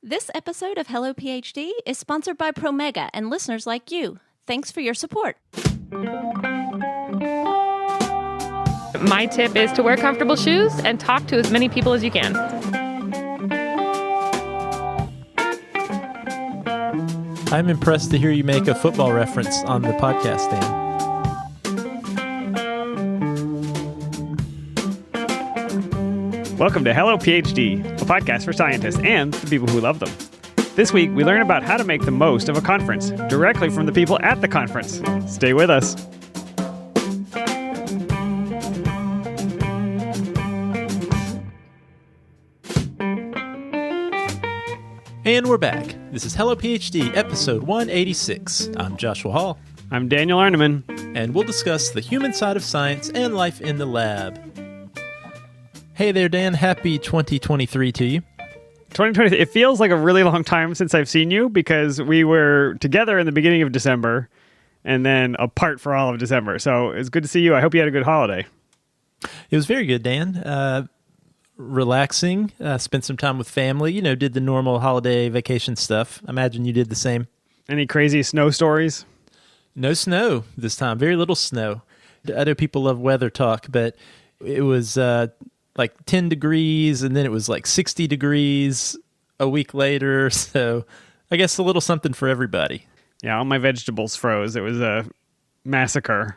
This episode of Hello PhD is sponsored by Promega and listeners like you. Thanks for your support. My tip is to wear comfortable shoes and talk to as many people as you can. I'm impressed to hear you make a football reference on the podcast, Dan. Welcome to Hello PhD, a podcast for scientists and the people who love them. This week, we learn about how to make the most of a conference directly from the people at the conference. Stay with us. And we're back. This is Hello PhD, episode 186. I'm Joshua Hall. I'm Daniel Arneman. And we'll discuss the human side of science and life in the lab. Hey there, Dan. Happy 2023 to you. 2023, it feels like a really long time since I've seen you because we were together in the beginning of December and then apart for all of December. So it's good to see you. I hope you had a good holiday. It was very good, Dan. Relaxing, spent some time with family, did the normal holiday vacation stuff. I imagine you did the same. Any crazy snow stories? No snow this time. Very little snow. I know people love weather talk, but it was like 10 degrees, and then it was like 60 degrees a week later. So I guess a little something for everybody. Yeah, all my vegetables froze. It was a massacre.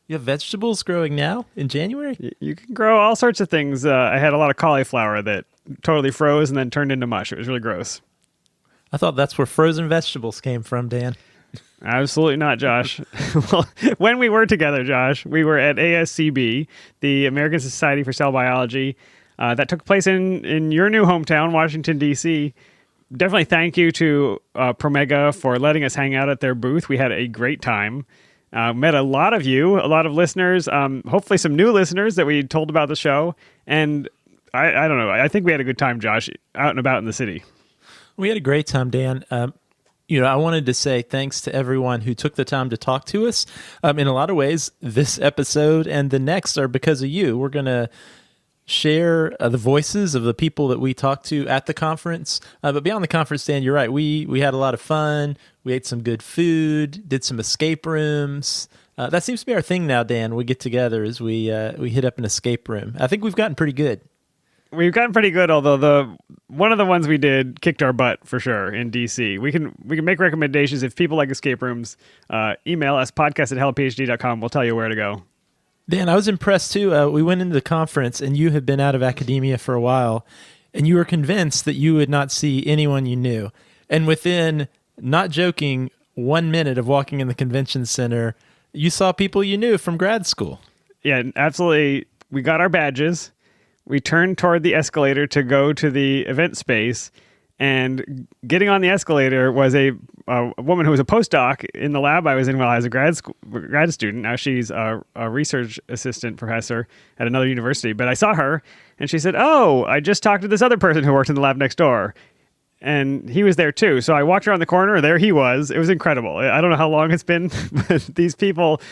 You have vegetables growing now in January? You can grow all sorts of things. I had a lot of cauliflower that totally froze and then turned into mush. It was really gross. I thought that's where frozen vegetables came from, Dan. Absolutely not, Josh. Well, when we were together, Josh, we were at ASCB, the American Society for Cell Biology. That took place in your new hometown, Washington, D.C. Definitely thank you to Promega for letting us hang out at their booth. We had a great time. Met a lot of you, a lot of listeners, hopefully some new listeners that we told about the show. And I don't know, I think we had a good time, Josh, out and about in the city. We had a great time, Dan. I wanted to say thanks to everyone who took the time to talk to us. In a lot of ways, this episode and the next are because of you. We're going to share the voices of the people that we talked to at the conference. But beyond the conference, Dan, you're right. We had a lot of fun. We ate some good food, did some escape rooms. That seems to be our thing now, Dan. We get together as we hit up an escape room. I think we've gotten pretty good. We've gotten pretty good, although one of the ones we did kicked our butt for sure in DC. We can make recommendations. If people like escape rooms, email us, podcast@hellophd.com. We'll tell you where to go. Dan, I was impressed too. We went into the conference and you had been out of academia for a while and you were convinced that you would not see anyone you knew. And within, not joking, 1 minute of walking in the convention center, you saw people you knew from grad school. Yeah, absolutely. We got our badges. We turned toward the escalator to go to the event space, and getting on the escalator was a woman who was a postdoc in the lab I was in while I was a grad student. Now she's a research assistant professor at another university. But I saw her, and she said, "Oh, I just talked to this other person who worked in the lab next door." And he was there too. So I walked around the corner, there he was. It was incredible. I don't know how long it's been, but these people...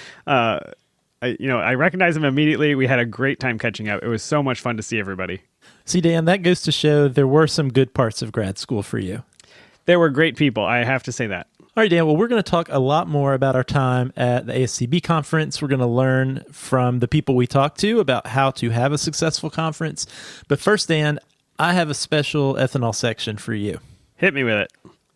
I recognized them immediately. We had a great time catching up. It was so much fun to see everybody. See, Dan, that goes to show there were some good parts of grad school for you. There were great people. I have to say that. All right, Dan. Well, we're going to talk a lot more about our time at the ASCB conference. We're going to learn from the people we talked to about how to have a successful conference. But first, Dan, I have a special ethanol section for you. Hit me with it.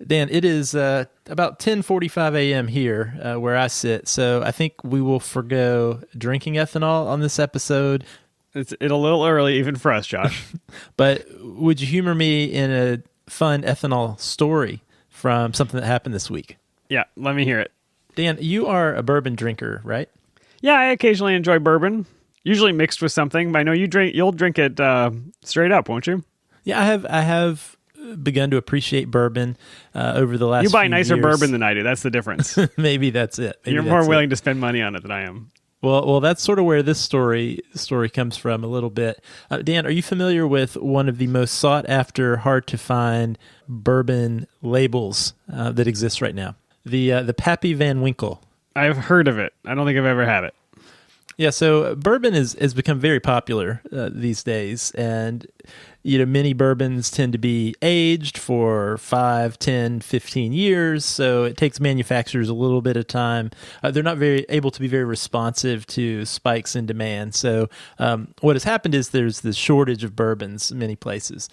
Dan, it is about 10:45 a.m. here where I sit, so I think we will forgo drinking ethanol on this episode. It's a little early even for us, Josh. But would you humor me in a fun ethanol story from something that happened this week? Yeah, let me hear it. Dan, you are a bourbon drinker, right? Yeah, I occasionally enjoy bourbon, usually mixed with something. But I know you'll drink it straight up, won't you? Yeah, I have begun to appreciate bourbon over the last few years. You buy nicer bourbon than I do. That's the difference. Maybe that's it. You're more willing to spend money on it than I am. Well, that's sort of where this story comes from a little bit. Dan, are you familiar with one of the most sought after, hard to find bourbon labels that exists right now? The Pappy Van Winkle. I've heard of it. I don't think I've ever had it. Yeah, so bourbon has become very popular these days, and many bourbons tend to be aged for 5, 10, 15 years, so it takes manufacturers a little bit of time. They're not very able to be very responsive to spikes in demand. So what has happened is there's this shortage of bourbons in many places.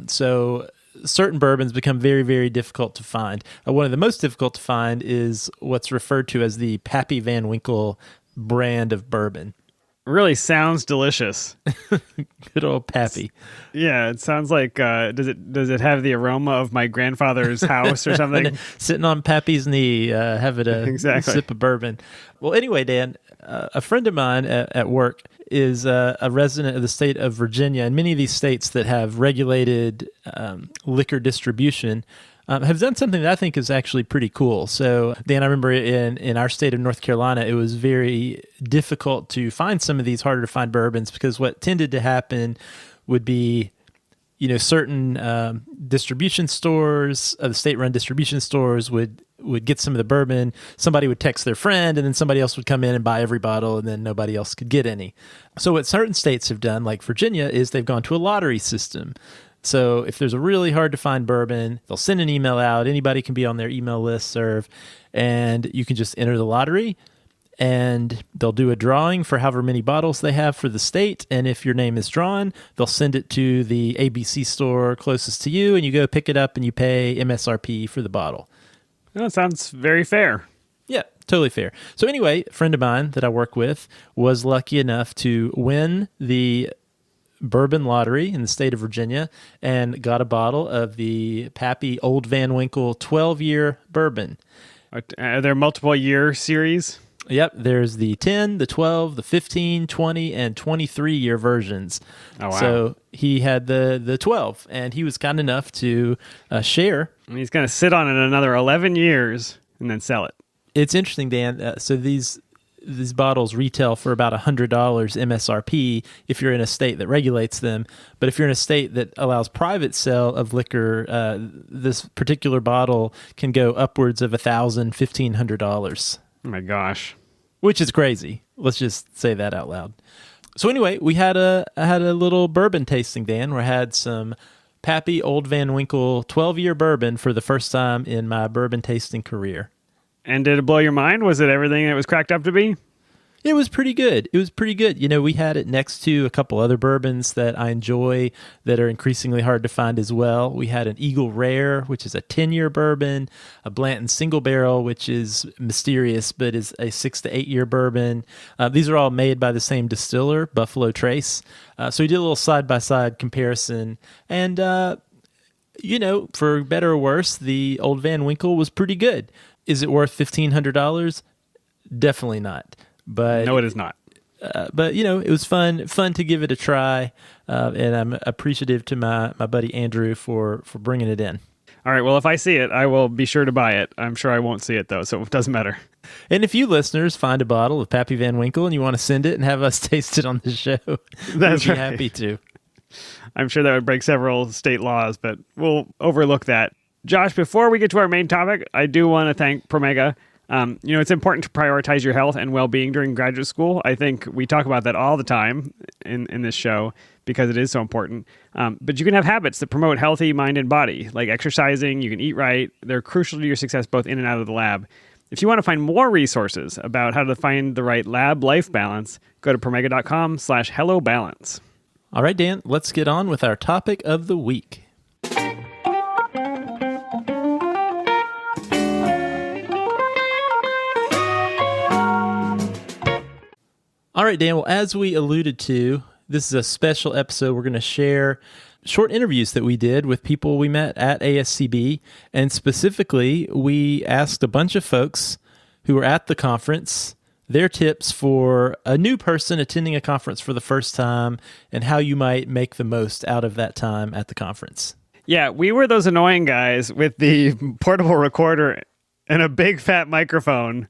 So certain bourbons become very, very difficult to find. One of the most difficult to find is what's referred to as the Pappy Van Winkle brand of bourbon. Really sounds delicious. Good old Pappy. Yeah, it sounds like does it have the aroma of my grandfather's house or something? Sitting on Pappy's knee, having a sip of bourbon. Well, anyway, Dan, a friend of mine at work is a resident of the state of Virginia, and many of these states that have regulated liquor distribution have done something that I think is actually pretty cool. So, Dan, I remember in our state of North Carolina, it was very difficult to find some of these harder to find bourbons because what tended to happen would be, certain distribution stores, the state-run distribution stores would get some of the bourbon. Somebody would text their friend, and then somebody else would come in and buy every bottle, and then nobody else could get any. So what certain states have done, like Virginia, is they've gone to a lottery system. So if there's a really hard to find bourbon, they'll send an email out. Anybody can be on their email listserv, and you can just enter the lottery, and they'll do a drawing for however many bottles they have for the state. And if your name is drawn, they'll send it to the ABC store closest to you, and you go pick it up and you pay MSRP for the bottle. Well, that sounds very fair. Yeah, totally fair. So anyway, a friend of mine that I work with was lucky enough to win the bourbon lottery in the state of Virginia and got a bottle of the Pappy Old Van Winkle 12-year bourbon. Are there multiple year series? Yep, there's the 10, the 12, the 15, 20, and 23-year versions. Oh, wow. So he had the 12, and he was kind enough to share. And he's going to sit on it another 11 years and then sell it. It's interesting, Dan. So these bottles retail for about $100 MSRP if you're in a state that regulates them. But if you're in a state that allows private sale of liquor, this particular bottle can go upwards of $1,000, $1,500. Oh my gosh. Which is crazy. Let's just say that out loud. So anyway, I had a little bourbon tasting, Dan, where I had some Pappy Old Van Winkle 12-year bourbon for the first time in my bourbon tasting career. And did it blow your mind? Was it everything it was cracked up to be? It was pretty good. We had it next to a couple other bourbons that I enjoy that are increasingly hard to find as well. We had an Eagle Rare, which is a 10-year bourbon, a Blanton Single Barrel, which is mysterious, but is a 6 to 8-year bourbon. These are all made by the same distiller, Buffalo Trace. So we did a little side-by-side comparison. And, for better or worse, the Old Van Winkle was pretty good. Is it worth $1,500? Definitely not. But no, it is not. But it was fun to give it a try, and I'm appreciative to my buddy Andrew for bringing it in. All right, well, if I see it, I will be sure to buy it. I'm sure I won't see it, though, so it doesn't matter. And if you listeners find a bottle of Pappy Van Winkle and you want to send it and have us taste it on the show, That's we'd be right. happy to. I'm sure that would break several state laws, but we'll overlook that. Josh, before we get to our main topic, I do want to thank Promega. It's important to prioritize your health and well-being during graduate school. I think we talk about that all the time in this show because it is so important. But you can have habits that promote healthy mind and body, like exercising, you can eat right. They're crucial to your success both in and out of the lab. If you want to find more resources about how to find the right lab-life balance, go to promega.com/hellobalance. All right, Dan, let's get on with our topic of the week. All right, Dan, well, as we alluded to, this is a special episode. We're going to share short interviews that we did with people we met at ASCB. And specifically, we asked a bunch of folks who were at the conference their tips for a new person attending a conference for the first time and how you might make the most out of that time at the conference. Yeah, we were those annoying guys with the portable recorder and a big fat microphone.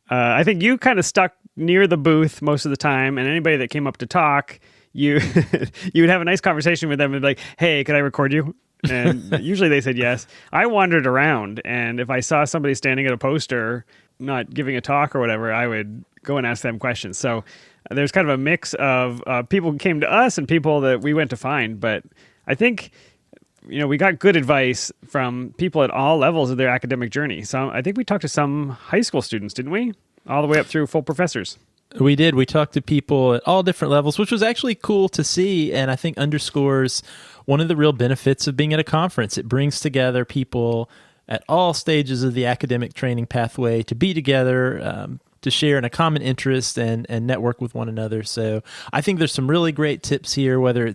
I think you kind of stuck near the booth most of the time, and anybody that came up to talk, you would have a nice conversation with them and be like, hey, could I record you? And usually they said yes. I wandered around, and if I saw somebody standing at a poster not giving a talk or whatever, I would go and ask them questions. So There's kind of a mix of people who came to us and people that we went to find. But I think, we got good advice from people at all levels of their academic journey. So I think we talked to some high school students, didn't we? All the way up through full professors. We did. We talked to people at all different levels, which was actually cool to see, and I think underscores one of the real benefits of being at a conference. It brings together people at all stages of the academic training pathway to be together, to share in a common interest and network with one another. So I think there's some really great tips here, whether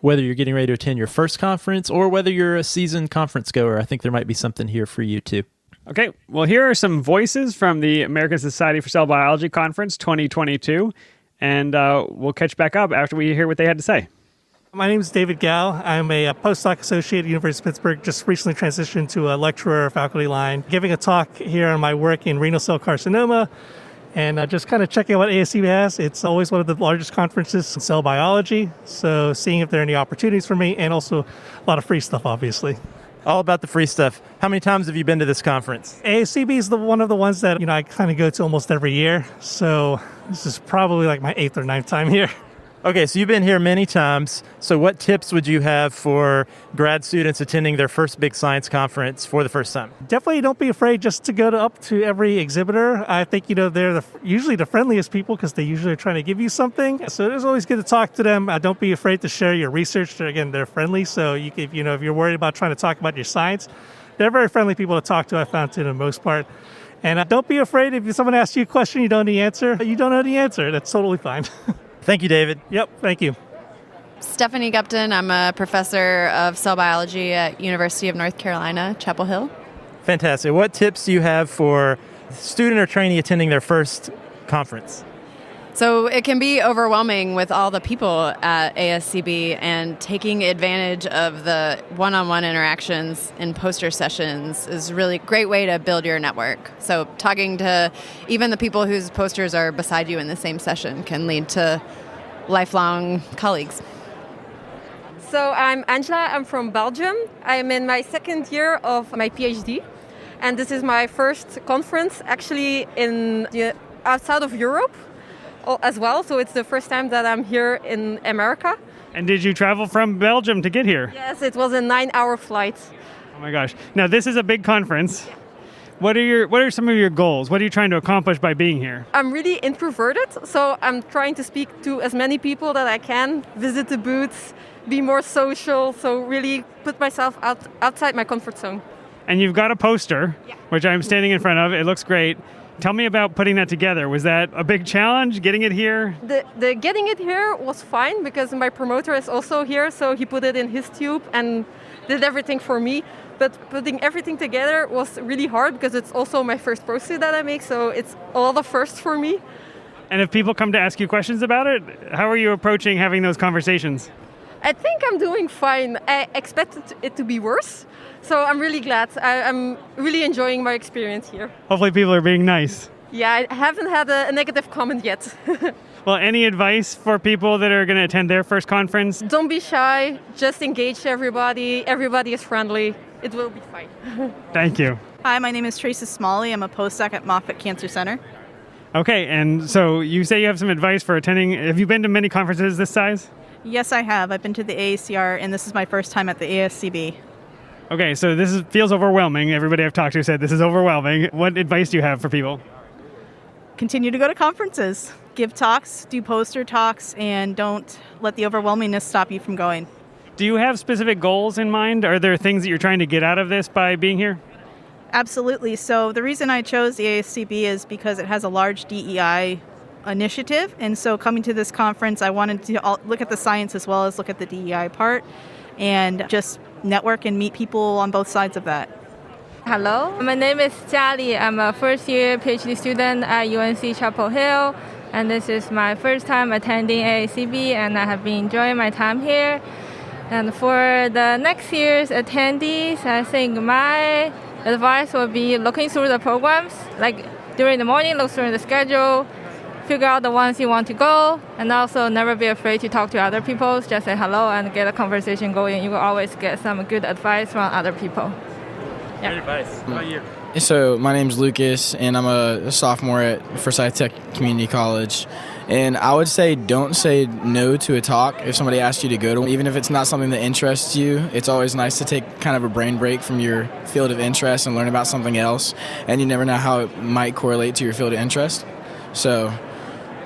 you're getting ready to attend your first conference or whether you're a seasoned conference goer. I think there might be something here for you too. Okay, well, here are some voices from the American Society for Cell Biology Conference 2022, and we'll catch back up after we hear what they had to say. My name is David Gao. I'm a postdoc associate at the University of Pittsburgh, just recently transitioned to a lecturer faculty line, giving a talk here on my work in renal cell carcinoma, and just kind of checking out what ASCB has. It's always one of the largest conferences in cell biology, so seeing if there are any opportunities for me, and also a lot of free stuff, obviously. All about the free stuff. How many times have you been to this conference? ASCB is one of the ones that I kind of go to almost every year, so this is probably like my 8th or 9th time here. Okay, so you've been here many times. So what tips would you have for grad students attending their first big science conference for the first time? Definitely don't be afraid just to go up to every exhibitor. I think, they're usually the friendliest people because they usually are trying to give you something. So it's always good to talk to them. Don't be afraid to share your research. Again, they're friendly. So if you're worried about trying to talk about your science, they're very friendly people to talk to, I found, to the most part. And don't be afraid if someone asks you a question you don't know the answer. You don't know the answer. That's totally fine. Thank you, David. Yep, thank you. Stephanie Gupton. I'm a professor of cell biology at University of North Carolina, Chapel Hill. Fantastic. What tips do you have for student or trainee attending their first conference? So it can be overwhelming with all the people at ASCB, and taking advantage of the one-on-one interactions in poster sessions is a really great way to build your network. So talking to even the people whose posters are beside you in the same session can lead to lifelong colleagues. So I'm Angela, I'm from Belgium. I'm in my second year of my PhD, and this is my first conference actually outside of Europe as well, so it's the first time that I'm here in America. And did you travel from Belgium to get here? Yes, it was a 9-hour flight. Oh my gosh. Now this is a big conference. What are some of your goals? What are you trying to accomplish by being here? I'm really introverted, so I'm trying to speak to as many people that I can, visit the booths, be more social, so really put myself outside my comfort zone. And you've got a poster, which I'm standing in front of. It looks great. Tell me about putting that together. Was that a big challenge, getting it here? The getting it here was fine because my promoter is also here, so he put it in his tube and did everything for me. But putting everything together was really hard because it's also my first poster that I make, so it's a lot of firsts for me. And if people come to ask you questions about it, how are you approaching having those conversations? I think I'm doing fine. I expected it to be worse, so I'm really glad. I'm really enjoying my experience here. Hopefully people are being nice. Yeah, I haven't had a negative comment yet. Well, any advice for people that are going to attend their first conference? Don't be shy. Just engage everybody. Everybody is friendly. It will be fine. Thank you. Hi, my name is Tracy Smalley. I'm a postdoc at Moffitt Cancer Center. Okay, and so you say you have some advice for attending. Have you been to many conferences this size? Yes, I have. I've been to the AACR, and this is my first time at the ASCB. Okay, so feels overwhelming. Everybody I've talked to said this is overwhelming. What advice do you have for people? Continue to go to conferences, give talks, do poster talks, and don't let the overwhelmingness stop you from going. Do you have specific goals in mind? Are there things that you're trying to get out of this by being here? Absolutely. So the reason I chose the ASCB is because it has a large DEI initiative, and so coming to this conference, I wanted to look at the science as well as look at the DEI part and just network and meet people on both sides of that. Hello, my name is Jiali. I'm a first-year PhD student at UNC Chapel Hill, and this is my first time attending AACB, and I have been enjoying my time here. And for the next year's attendees, I think my advice would be looking through the programs, like during the morning, look through the schedule, figure out the ones you want to go, and also never be afraid to talk to other people. Just say hello and get a conversation going. You will always get some good advice from other people. Yeah. advice. How about you? So my name's Lucas, and I'm a sophomore at Forsyth Tech Community College. And I would say don't say no to a talk if somebody asks you to go to one. Even if it's not something that interests you, it's always nice to take kind of a brain break from your field of interest and learn about something else. And you never know how it might correlate to your field of interest. So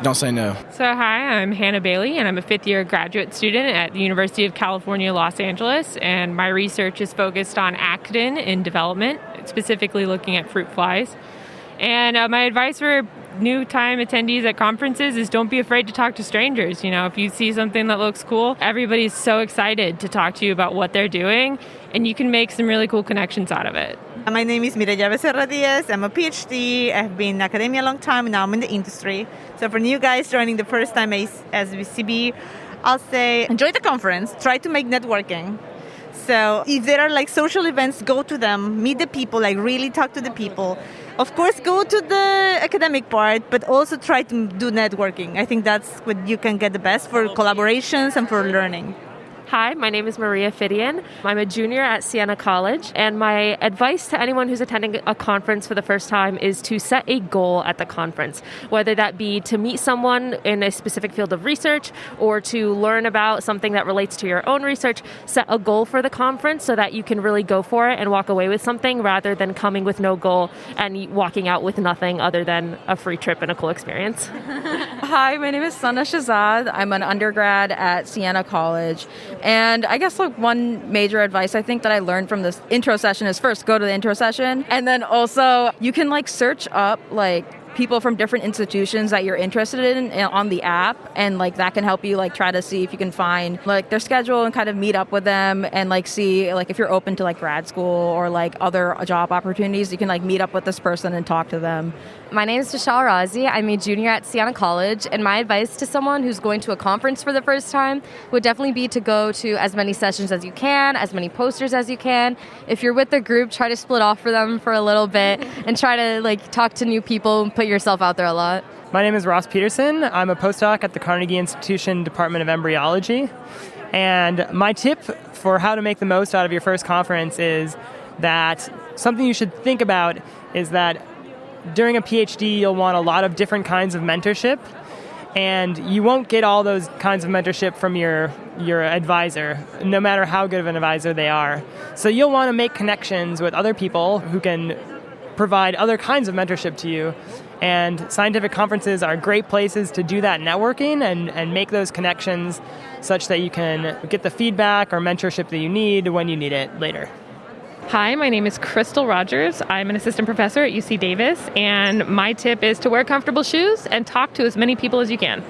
don't say no. So hi, I'm Hannah Bailey, and I'm a fifth-year graduate student at the University of California, Los Angeles, and my research is focused on actin in development, specifically looking at fruit flies. And my advice for new time attendees at conferences is don't be afraid to talk to strangers. You know, if you see something that looks cool, everybody's so excited to talk to you about what they're doing, and you can make some really cool connections out of it. My name is Mireya Becerra Diaz. I'm a PhD. I've been in academia a long time, and now I'm in the industry. So for new guys joining the first time SVCB, I'll say enjoy the conference, try to make networking. So if there are like social events, go to them, meet the people, like really talk to the people. Of course, go to the academic part, but also try to do networking. I think that's what you can get the best for collaborations and for learning. Hi, my name is Maria Fidian. I'm a junior at Siena College, and my advice to anyone who's attending a conference for the first time is to set a goal at the conference, whether that be to meet someone in a specific field of research or to learn about something that relates to your own research. Set a goal for the conference so that you can really go for it and walk away with something rather than coming with no goal and walking out with nothing other than a free trip and a cool experience. Hi, my name is Sana Shazad. I'm an undergrad at Siena College. And I guess like one major advice I think that I learned from this intro session is first go to the intro session. And then also you can like search up like people from different institutions that you're interested in on the app, and like that can help you like try to see if you can find like their schedule and kind of meet up with them and like see like if you're open to like grad school or like other job opportunities, you can like meet up with this person and talk to them. My name is Vishal Razi. I'm a junior at Siena College, and my advice to someone who's going to a conference for the first time would definitely be to go to as many sessions as you can, as many posters as you can. If you're with a group, try to split off for them for a little bit and try to like talk to new people and put yourself out there a lot. My name is Ross Peterson. I'm a postdoc at the Carnegie Institution Department of Embryology. And my tip for how to make the most out of your first conference is that something you should think about is that during a PhD, you'll want a lot of different kinds of mentorship, and you won't get all those kinds of mentorship from your advisor, no matter how good of an advisor they are. So you'll want to make connections with other people who can provide other kinds of mentorship to you, and scientific conferences are great places to do that networking and make those connections such that you can get the feedback or mentorship that you need when you need it later. Hi, my name is Crystal Rogers. I'm an assistant professor at UC Davis, and my tip is to wear comfortable shoes and talk to as many people as you can.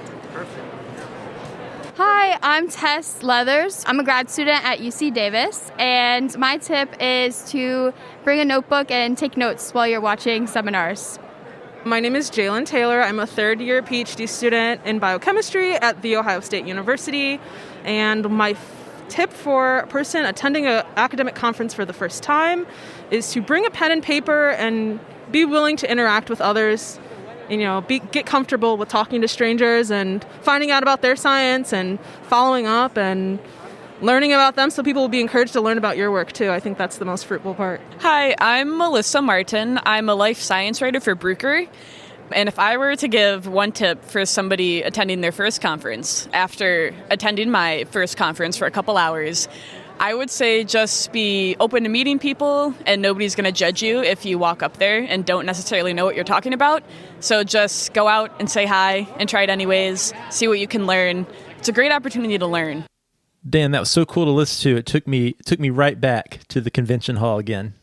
Hi, I'm Tess Leathers. I'm a grad student at UC Davis, and my tip is to bring a notebook and take notes while you're watching seminars. My name is Jalen Taylor. I'm a third-year PhD student in biochemistry at The Ohio State University, and my tip for a person attending an academic conference for the first time is to bring a pen and paper and be willing to interact with others. You know, get comfortable with talking to strangers and finding out about their science and following up and learning about them, so people will be encouraged to learn about your work too. I think that's the most fruitful part. Hi, I'm Melissa Martin. I'm a life science writer for Bruker. And if I were to give one tip for somebody attending their first conference, after attending my first conference for a couple hours, I would say just be open to meeting people, and nobody's going to judge you if you walk up there and don't necessarily know what you're talking about. So just go out and say hi and try it anyways, see what you can learn. It's a great opportunity to learn. Dan, that was so cool to listen to. It took me right back to the convention hall again.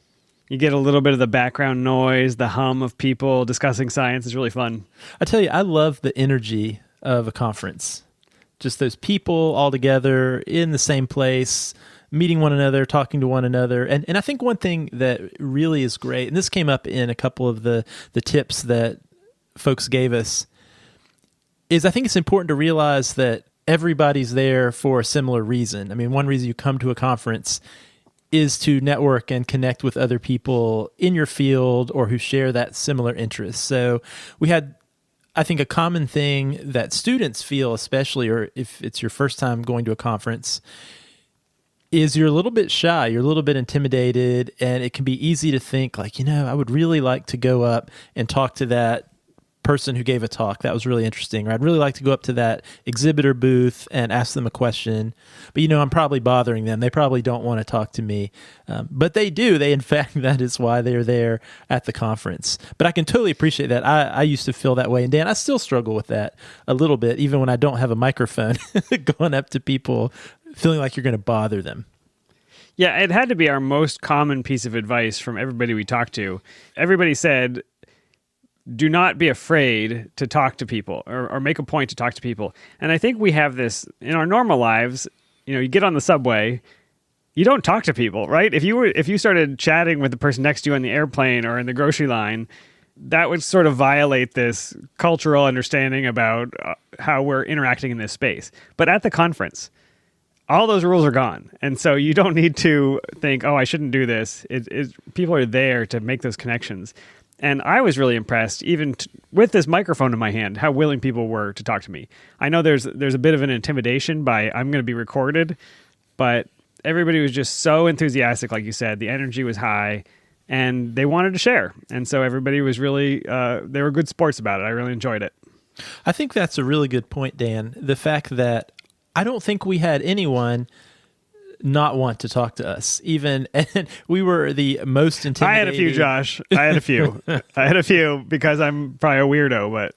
You get a little bit of the background noise, the hum of people discussing science. It's really fun. I tell you, I love the energy of a conference. Just those people all together in the same place, meeting one another, talking to one another. And I think one thing that really is great, and this came up in a couple of the tips that folks gave us, is I think it's important to realize that everybody's there for a similar reason. I mean, one reason you come to a conference is to network and connect with other people in your field or who share that similar interest. So we had, I think, a common thing that students feel, especially, or if it's your first time going to a conference, is you're a little bit shy, you're a little bit intimidated, and it can be easy to think like, I would really like to go up and talk to that person who gave a talk. That was really interesting. Or I'd really like to go up to that exhibitor booth and ask them a question. But, I'm probably bothering them. They probably don't want to talk to me. But they do. In fact, that is why they're there at the conference. But I can totally appreciate that. I used to feel that way. And Dan, I still struggle with that a little bit, even when I don't have a microphone, going up to people, feeling like you're going to bother them. Yeah, it had to be our most common piece of advice from everybody we talked to. Everybody said, do not be afraid to talk to people or make a point to talk to people. And I think we have this in our normal lives. You get on the subway, you don't talk to people, right? If you started chatting with the person next to you on the airplane or in the grocery line, that would sort of violate this cultural understanding about how we're interacting in this space. But at the conference, all those rules are gone. And so you don't need to think, I shouldn't do this. People are there to make those connections. And I was really impressed, even with this microphone in my hand, how willing people were to talk to me. I know there's a bit of an intimidation by I'm going to be recorded, but everybody was just so enthusiastic, like you said. The energy was high, and they wanted to share. And so everybody was really, they were good sports about it. I really enjoyed it. I think that's a really good point, Dan. The fact that I don't think we had anyone not want to talk to us, and we were the most intimidating. I had a few, Josh. I had a few because I'm probably a weirdo,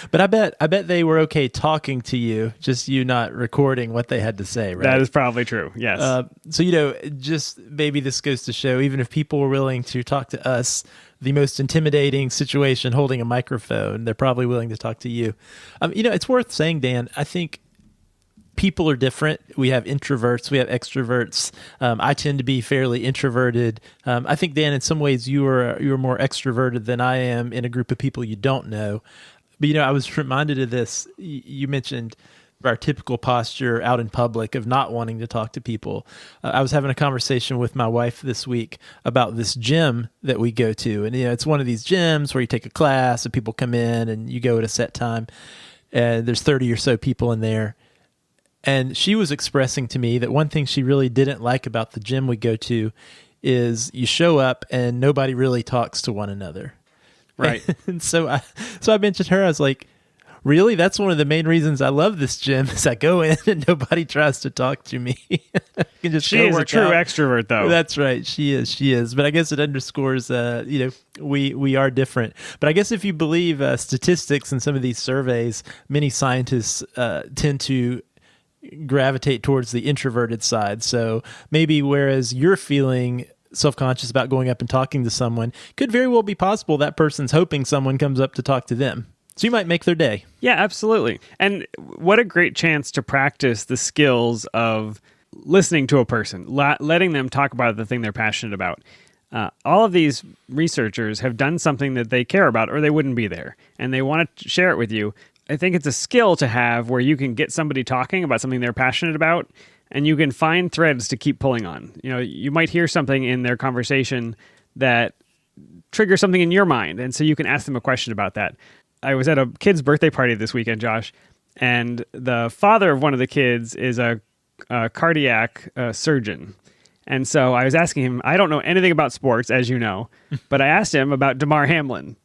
but I bet they were okay talking to you, just you not recording what they had to say, right? That is probably true. Yes. So just maybe this goes to show, even if people were willing to talk to us, the most intimidating situation holding a microphone, they're probably willing to talk to you. It's worth saying, Dan, I think people are different. We have introverts, we have extroverts. I tend to be fairly introverted. I think, Dan, in some ways you are more extroverted than I am in a group of people you don't know. But, I was reminded of this. You mentioned our typical posture out in public of not wanting to talk to people. I was having a conversation with my wife this week about this gym that we go to. And, it's one of these gyms where you take a class and people come in and you go at a set time. And there's 30 or so people in there. And she was expressing to me that one thing she really didn't like about the gym we go to is you show up and nobody really talks to one another. Right. And so I mentioned her. I was like, really? That's one of the main reasons I love this gym is I go in and nobody tries to talk to me. She is a true extrovert, though. That's right. She is. But I guess it underscores, we are different. But I guess if you believe statistics in some of these surveys, many scientists tend to gravitate towards the introverted side. So maybe whereas you're feeling self-conscious about going up and talking to someone, could very well be possible that person's hoping someone comes up to talk to them. So you might make their day. Yeah, absolutely. And what a great chance to practice the skills of listening to a person, letting them talk about the thing they're passionate about. All of these researchers have done something that they care about or they wouldn't be there, and they want to share it with you. I think it's a skill to have where you can get somebody talking about something they're passionate about, and you can find threads to keep pulling on. You might hear something in their conversation that triggers something in your mind, and so you can ask them a question about that. I was at a kid's birthday party this weekend, Josh, and the father of one of the kids is a cardiac surgeon. And so I was asking him, I don't know anything about sports, as you know, but I asked him about Damar Hamlin,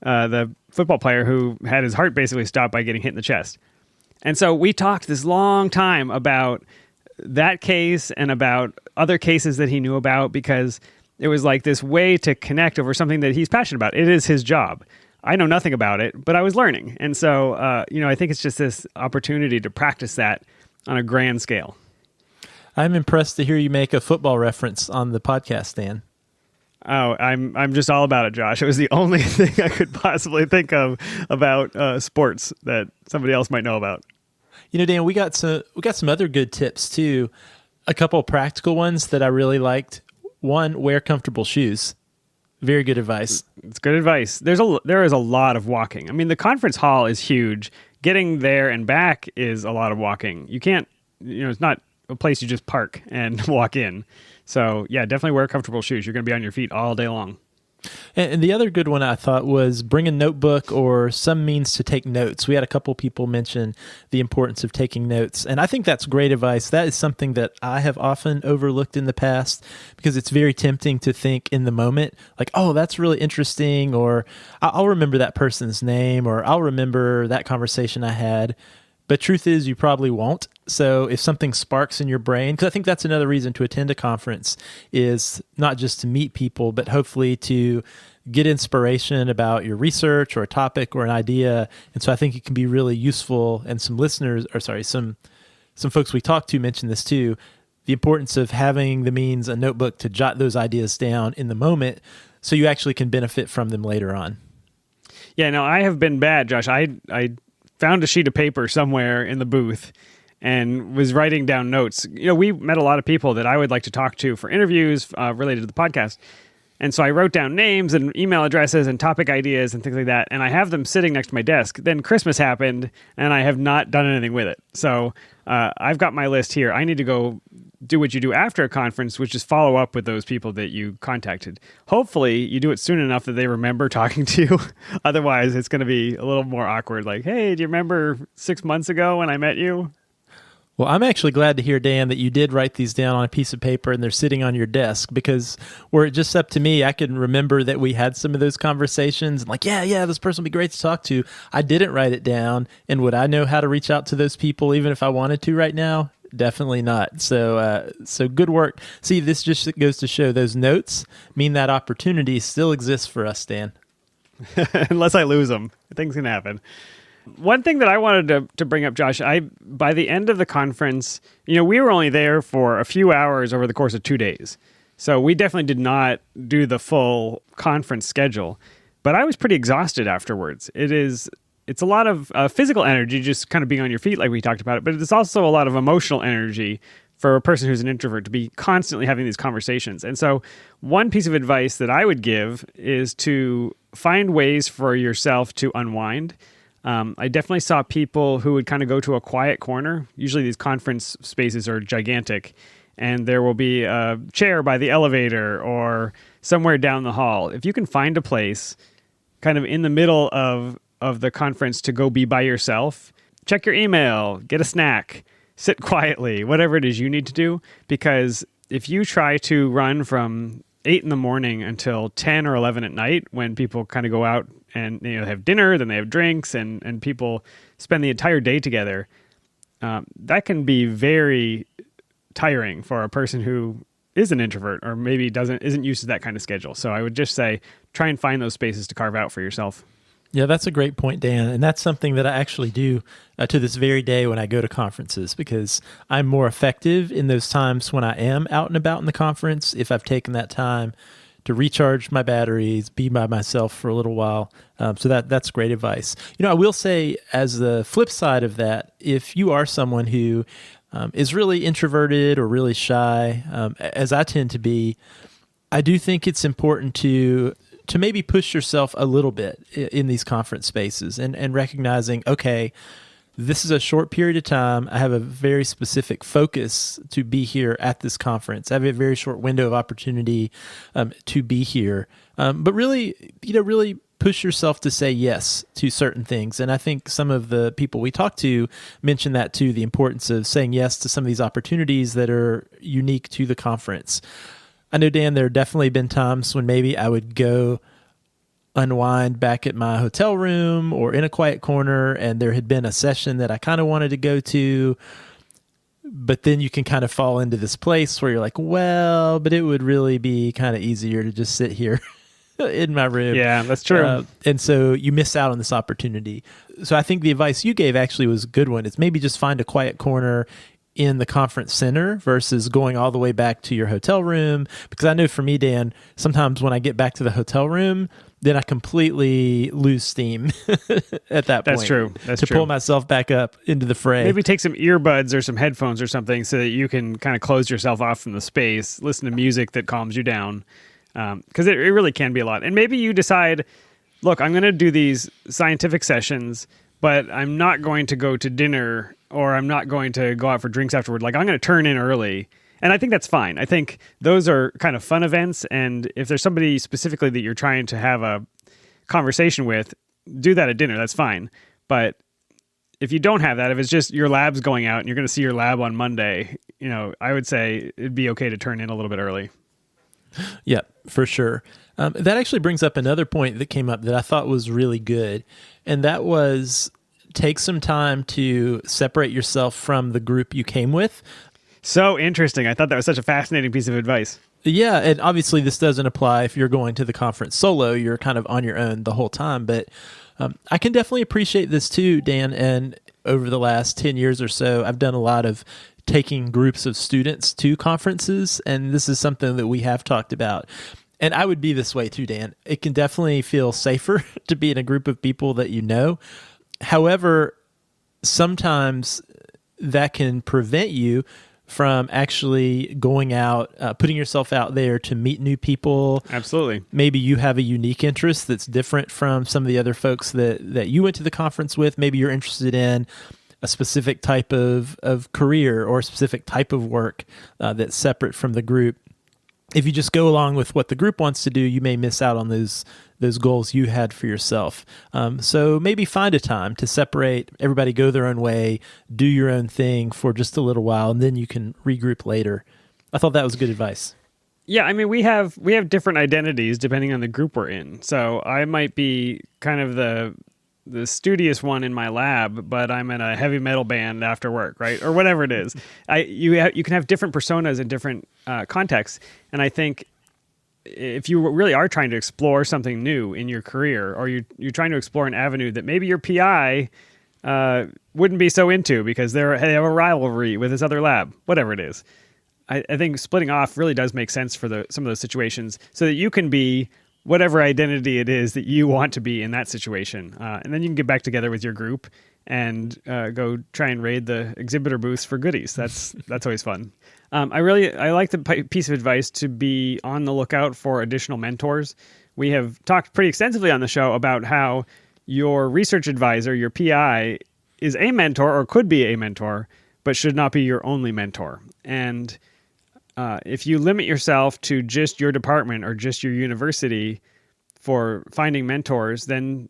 the football player who had his heart basically stopped by getting hit in the chest. And so we talked this long time about that case and about other cases that he knew about, because it was like this way to connect over something that he's passionate about. It is his job. I know nothing about it, but I was learning. And so, I think it's just this opportunity to practice that on a grand scale. I'm impressed to hear you make a football reference on the podcast, Dan. Oh, I'm just all about it, Josh. It was the only thing I could possibly think of about sports that somebody else might know about. Dan, we got some other good tips too. A couple of practical ones that I really liked. One, wear comfortable shoes. Very good advice. It's good advice. There is a lot of walking. I mean, the conference hall is huge. Getting there and back is a lot of walking. You can't, it's not a place you just park and walk in. So yeah, definitely wear comfortable shoes. You're going to be on your feet all day long. And the other good one I thought was bring a notebook or some means to take notes. We had a couple people mention the importance of taking notes, and I think that's great advice. That is something that I have often overlooked in the past because it's very tempting to think in the moment, like, oh, that's really interesting, or I'll remember that person's name, or I'll remember that conversation I had. But truth is, you probably won't. So if something sparks in your brain, because I think that's another reason to attend a conference is not just to meet people, but hopefully to get inspiration about your research or a topic or an idea. And so I think it can be really useful. And some folks we talked to mentioned this too, the importance of having the means, a notebook to jot those ideas down in the moment so you actually can benefit from them later on. Yeah, no, I have been bad, Josh. I found a sheet of paper somewhere in the booth and was writing down notes. We met a lot of people that I would like to talk to for interviews related to the podcast. And so I wrote down names and email addresses and topic ideas and things like that. And I have them sitting next to my desk. Then Christmas happened and I have not done anything with it. So I've got my list here. I need to go do what you do after a conference, which is follow up with those people that you contacted. Hopefully you do it soon enough that they remember talking to you. Otherwise it's going to be a little more awkward. Like, hey, do you remember 6 months ago when I met you? Well, I'm actually glad to hear, Dan, that you did write these down on a piece of paper and they're sitting on your desk, because were it just up to me, I can remember that we had some of those conversations and like, yeah, this person would be great to talk to. I didn't write it down. And would I know how to reach out to those people even if I wanted to right now? Definitely not. So good work. See, this just goes to show those notes mean that opportunity still exists for us, Dan. Unless I lose them. Things can happen. One thing that I wanted to bring up, Josh, by the end of the conference, we were only there for a few hours over the course of 2 days. So we definitely did not do the full conference schedule. But I was pretty exhausted afterwards. It's a lot of physical energy, just kind of being on your feet like we talked about it, but it's also a lot of emotional energy for a person who's an introvert to be constantly having these conversations. And so one piece of advice that I would give is to find ways for yourself to unwind. I definitely saw people who would kind of go to a quiet corner. Usually these conference spaces are gigantic, and there will be a chair by the elevator or somewhere down the hall. If you can find a place kind of in the middle of the conference to go be by yourself, check your email, get a snack, sit quietly, whatever it is you need to do. Because if you try to run from 8 in the morning until 10 or 11 at night, when people kind of go out and have dinner, then they have drinks, and people spend the entire day together, that can be very tiring for a person who is an introvert or maybe isn't used to that kind of schedule. So I would just say try and find those spaces to carve out for yourself. Yeah, that's a great point, Dan. And that's something that I actually do to this very day when I go to conferences, because I'm more effective in those times when I am out and about in the conference if I've taken that time to recharge my batteries, be by myself for a little while. So that's great advice. I will say, as the flip side of that, if you are someone who is really introverted or really shy, as I tend to be, I do think it's important to maybe push yourself a little bit in these conference spaces and recognizing, okay, this is a short period of time. I have a very specific focus to be here at this conference. I have a very short window of opportunity to be here. But really push yourself to say yes to certain things. And I think some of the people we talked to mentioned that too, the importance of saying yes to some of these opportunities that are unique to the conference. I know, Dan, there have definitely been times when maybe I would go unwind back at my hotel room or in a quiet corner, and there had been a session that I kind of wanted to go to, but then you can kind of fall into this place where you're like, well, but it would really be kind of easier to just sit here in my room. Yeah, that's true. And so you miss out on this opportunity. So I think the advice you gave actually was a good one. It's maybe just find a quiet corner in the conference center versus going all the way back to your hotel room. Because I know for me, Dan, sometimes when I get back to the hotel room, then I completely lose steam at that point. That's true. To pull myself back up into the fray. Maybe take some earbuds or some headphones or something so that you can kind of close yourself off from the space, listen to music that calms you down. Because it really can be a lot. And maybe you decide, look, I'm going to do these scientific sessions, but I'm not going to go to dinner or I'm not going to go out for drinks afterward. Like, I'm going to turn in early And I think that's fine. I think those are kind of fun events. And if there's somebody specifically that you're trying to have a conversation with, do that at dinner. That's fine. But if you don't have that, if it's just your lab's going out and you're going to see your lab on Monday, I would say it'd be okay to turn in a little bit early. Yeah, for sure. That actually brings up another point that came up that I thought was really good. And that was take some time to separate yourself from the group you came with. So interesting. I thought that was such a fascinating piece of advice. Yeah, and obviously this doesn't apply if you're going to the conference solo. You're kind of on your own the whole time. But I can definitely appreciate this too, Dan. And over the last 10 years or so, I've done a lot of taking groups of students to conferences, and this is something that we have talked about. And I would be this way too, Dan. It can definitely feel safer to be in a group of people that you know. However, sometimes that can prevent you from actually going out, putting yourself out there to meet new people. Absolutely. Maybe you have a unique interest that's different from some of the other folks that you went to the conference with. Maybe you're interested in a specific type of career or a specific type of work that's separate from the group. If you just go along with what the group wants to do, you may miss out on those goals you had for yourself. So maybe find a time to separate, everybody go their own way, do your own thing for just a little while, and then you can regroup later. I thought that was good advice. Yeah, I mean, we have different identities depending on the group we're in. So I might be kind of the studious one in my lab, but I'm in a heavy metal band after work, right? Or whatever it is. You can have different personas in different contexts. And I think if you really are trying to explore something new in your career, or you're trying to explore an avenue that maybe your PI wouldn't be so into because they have a rivalry with this other lab, whatever it is, I think splitting off really does make sense for some of those situations so that you can be whatever identity it is that you want to be in that situation. And then you can get back together with your group and go try and raid the exhibitor booths for goodies. That's always fun. I like the piece of advice to be on the lookout for additional mentors. We have talked pretty extensively on the show about how your research advisor, your PI, is a mentor or could be a mentor, but should not be your only mentor. And if you limit yourself to just your department or just your university for finding mentors, then,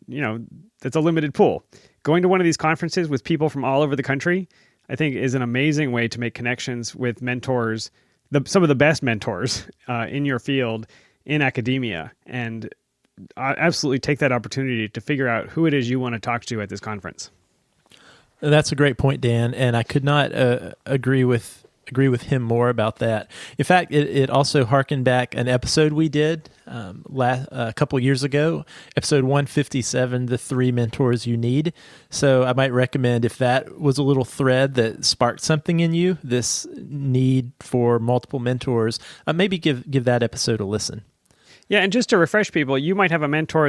that's a limited pool. Going to one of these conferences with people from all over the country, I think, is an amazing way to make connections with mentors, some of the best mentors in your field in academia. And absolutely take that opportunity to figure out who it is you want to talk to at this conference. That's a great point, Dan. And I could not agree with him more about that. In fact, it also harkened back an episode we did a couple years ago, episode 157, The 3 Mentors You Need. So I might recommend, if that was a little thread that sparked something in you, this need for multiple mentors, maybe give that episode a listen. Yeah, and just to refresh people, you might have a mentor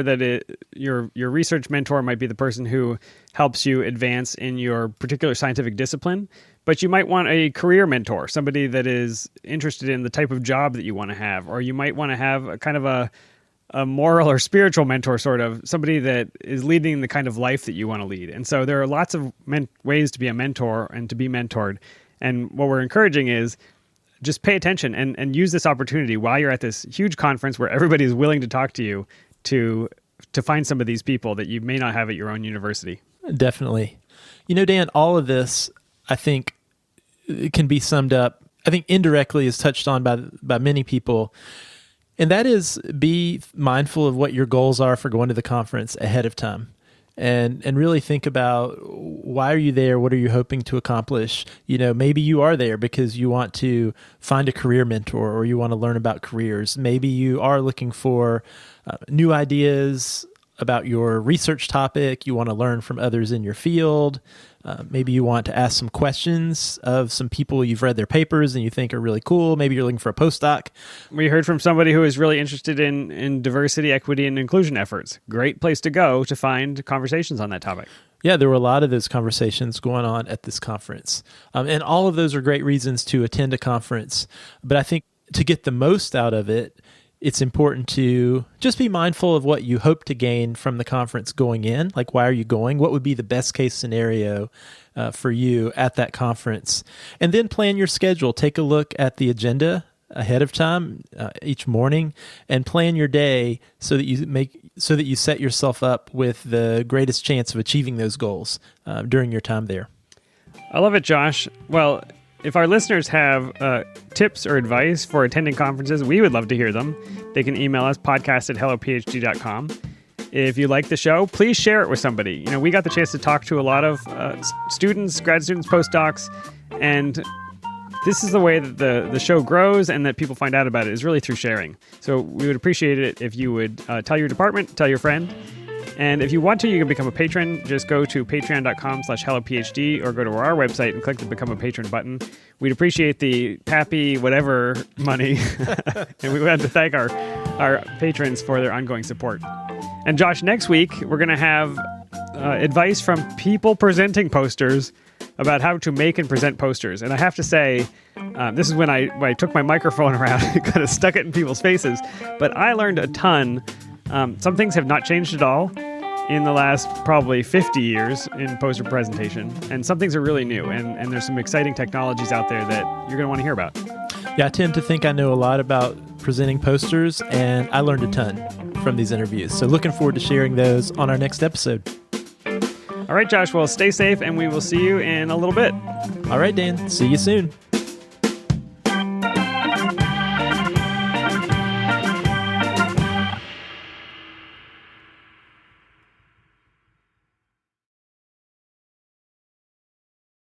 your research mentor might be the person who helps you advance in your particular scientific discipline, but you might want a career mentor, somebody that is interested in the type of job that you want to have, or you might want to have a kind of a moral or spiritual mentor, sort of, somebody that is leading the kind of life that you want to lead. And so there are lots of ways to be a mentor and to be mentored. And what we're encouraging is just pay attention and use this opportunity while you're at this huge conference where everybody is willing to talk to you to find some of these people that you may not have at your own university. Definitely. Dan, all of this, I think, it can be summed up, I think indirectly is touched on by many people. And that is, be mindful of what your goals are for going to the conference ahead of time. And really think about, why are you there? What are you hoping to accomplish? Maybe you are there because you want to find a career mentor or you want to learn about careers. Maybe you are looking for new ideas about your research topic. You want to learn from others in your field. Maybe you want to ask some questions of some people you've read their papers and you think are really cool. Maybe you're looking for a postdoc. We heard from somebody who is really interested in diversity, equity, and inclusion efforts. Great place to go to find conversations on that topic. Yeah, there were a lot of those conversations going on at this conference. And all of those are great reasons to attend a conference. But I think to get the most out of it, it's important to just be mindful of what you hope to gain from the conference going in. Like, why are you going? What would be the best case scenario for you at that conference? And then plan your schedule. Take a look at the agenda ahead of time each morning and plan your day so that you set yourself up with the greatest chance of achieving those goals during your time there. I love it, Josh. Well, if our listeners have tips or advice for attending conferences, we would love to hear them. They can email us, podcast@hellophd.com. If you like the show, please share it with somebody. You know, we got the chance to talk to a lot of students, grad students, postdocs, and this is the way that the show grows and that people find out about it, is really through sharing. So we would appreciate it if you would tell your department, tell your friend. And if you want to, you can become a patron. Just go to patreon.com/HelloPhD or go to our website and click the Become a Patron button. We'd appreciate the Pappy whatever money. And we want to thank our patrons for their ongoing support. And Josh, next week, we're going to have advice from people presenting posters about how to make and present posters. And I have to say, this is when I took my microphone around and kind of stuck it in people's faces. But I learned a ton. Some things have not changed at all in the last probably 50 years in poster presentation. And some things are really new. And there's some exciting technologies out there that you're going to want to hear about. Yeah, I tend to think I know a lot about presenting posters, and I learned a ton from these interviews. So looking forward to sharing those on our next episode. All right, Josh, well, stay safe, and we will see you in a little bit. All right, Dan. See you soon.